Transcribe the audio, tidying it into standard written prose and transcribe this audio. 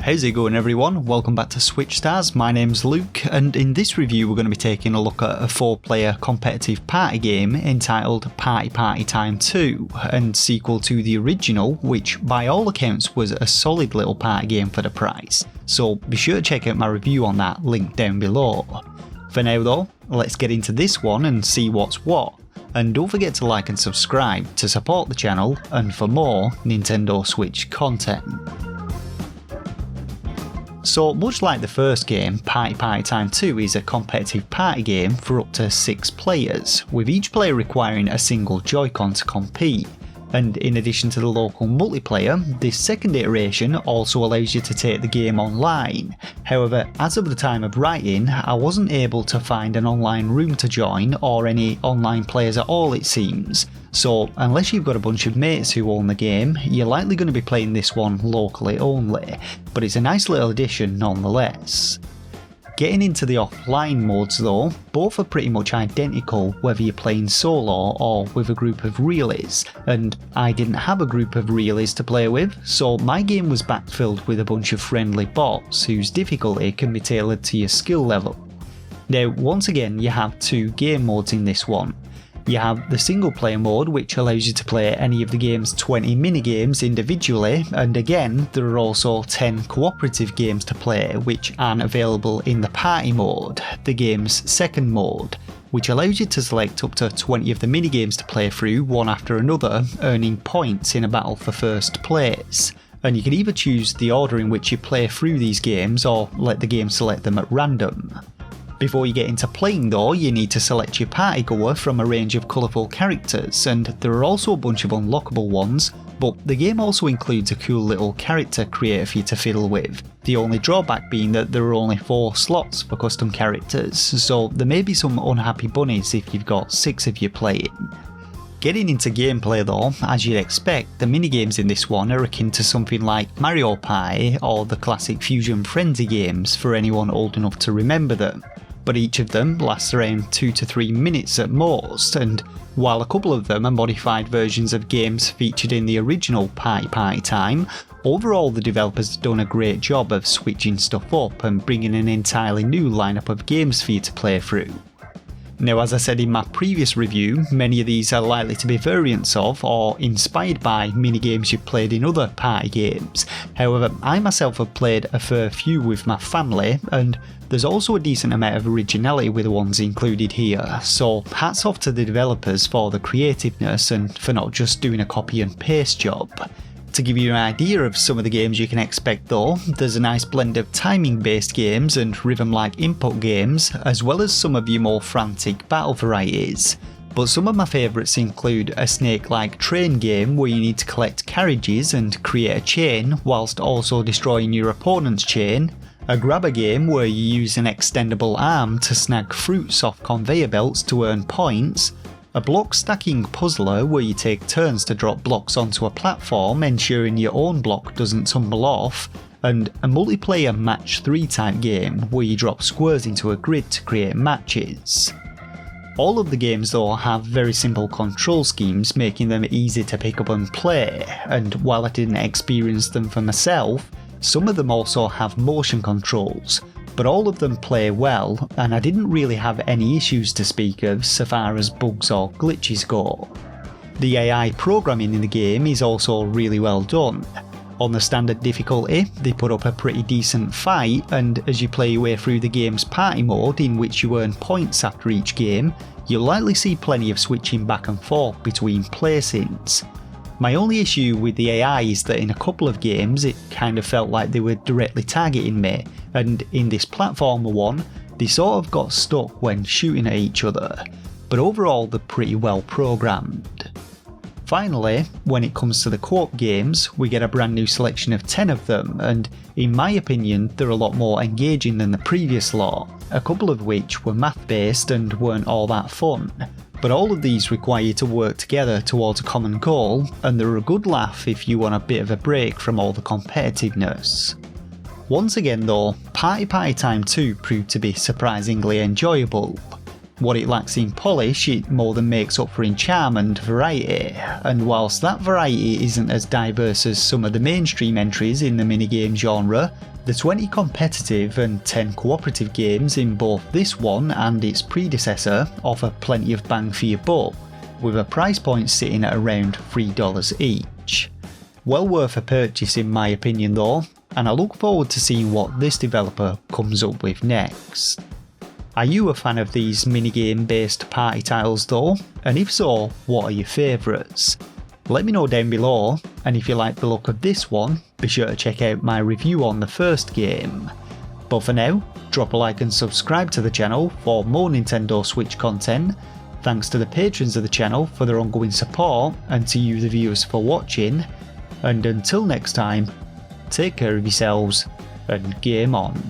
How's it going everyone? Welcome back to Switch Stars, my name's Luke, and in this review we're going to be taking a look at a 4-player competitive party game entitled Party Time 2, and sequel to the original, which by all accounts was a solid little party game for the price, so be sure to check out my review on that, link down below. For now though, let's get into this one and see what's what, and don't forget to like and subscribe to support the channel and for more Nintendo Switch content. So much like the first game, Party Time 2 is a competitive party game for up to 6 players, with each player requiring a single Joy-Con to compete. And in addition to the local multiplayer, this second iteration also allows you to take the game online. However, as of the time of writing, I wasn't able to find an online room to join or any online players at all it seems. So unless you've got a bunch of mates who own the game, you're likely going to be playing this one locally only, but it's a nice little addition nonetheless. Getting into the offline modes though, both are pretty much identical whether you're playing solo or with a group of realies, and I didn't have a group of realies to play with, so my game was backfilled with a bunch of friendly bots whose difficulty can be tailored to your skill level. Now once again you have 2 game modes in this one. You have the single player mode, which allows you to play any of the game's 20 minigames individually, and again there are also 10 cooperative games to play which aren't available in the party mode, the game's second mode, which allows you to select up to 20 of the minigames to play through one after another, earning points in a battle for first place. And you can either choose the order in which you play through these games or let the game select them at random. Before you get into playing though, you need to select your party goer from a range of colourful characters, and there are also a bunch of unlockable ones, but the game also includes a cool little character creator for you to fiddle with, the only drawback being that there are only 4 slots for custom characters, so there may be some unhappy bunnies if you've got 6 of you playing. Getting into gameplay though, as you'd expect, the minigames in this one are akin to something like Mario Party or the classic Fusion Frenzy games for anyone old enough to remember them. But each of them lasts around 2 to 3 minutes at most, and while a couple of them are modified versions of games featured in the original Party Time, overall the developers have done a great job of switching stuff up and bringing an entirely new lineup of games for you to play through. Now as I said in my previous review, many of these are likely to be variants of or inspired by minigames you've played in other party games. However, I myself have played a fair few with my family, and there's also a decent amount of originality with the ones included here, so hats off to the developers for the creativeness and for not just doing a copy and paste job. To give you an idea of some of the games you can expect though, there's a nice blend of timing based games and rhythm like input games, as well as some of your more frantic battle varieties. But some of my favourites include a snake-like train game where you need to collect carriages and create a chain whilst also destroying your opponent's chain, a grabber game where you use an extendable arm to snag fruits off conveyor belts to earn points, a block stacking puzzler where you take turns to drop blocks onto a platform ensuring your own block doesn't tumble off, and a multiplayer match 3 type game where you drop squares into a grid to create matches. All of the games though have very simple control schemes, making them easy to pick up and play, and while I didn't experience them for myself, some of them also have motion controls, but all of them play well, and I didn't really have any issues to speak of so far as bugs or glitches go. The AI programming in the game is also really well done. On the standard difficulty, they put up a pretty decent fight, and as you play your way through the game's party mode in which you earn points after each game, you'll likely see plenty of switching back and forth between placings. My only issue with the AI is that in a couple of games it kind of felt like they were directly targeting me, and in this platformer one, they sort of got stuck when shooting at each other, but overall they're pretty well programmed. Finally, when it comes to the co-op games, we get a brand new selection of 10 of them, and in my opinion they're a lot more engaging than the previous lot, a couple of which were math based and weren't all that fun. But all of these require you to work together towards a common goal, and they're a good laugh if you want a bit of a break from all the competitiveness. Once again though, Party Time 2 proved to be surprisingly enjoyable. What it lacks in polish, it more than makes up for in charm and variety, and whilst that variety isn't as diverse as some of the mainstream entries in the minigame genre, the 20 competitive and 10 cooperative games in both this one and its predecessor offer plenty of bang for your buck, with a price point sitting at around $3 each. Well worth a purchase in my opinion though, and I look forward to seeing what this developer comes up with next. Are you a fan of these minigame based party titles though? And if so, what are your favourites? Let me know down below, and if you like the look of this one, be sure to check out my review on the first game. But for now, drop a like and subscribe to the channel for more Nintendo Switch content. Thanks to the patrons of the channel for their ongoing support, and to you the viewers for watching, and until next time, take care of yourselves and game on.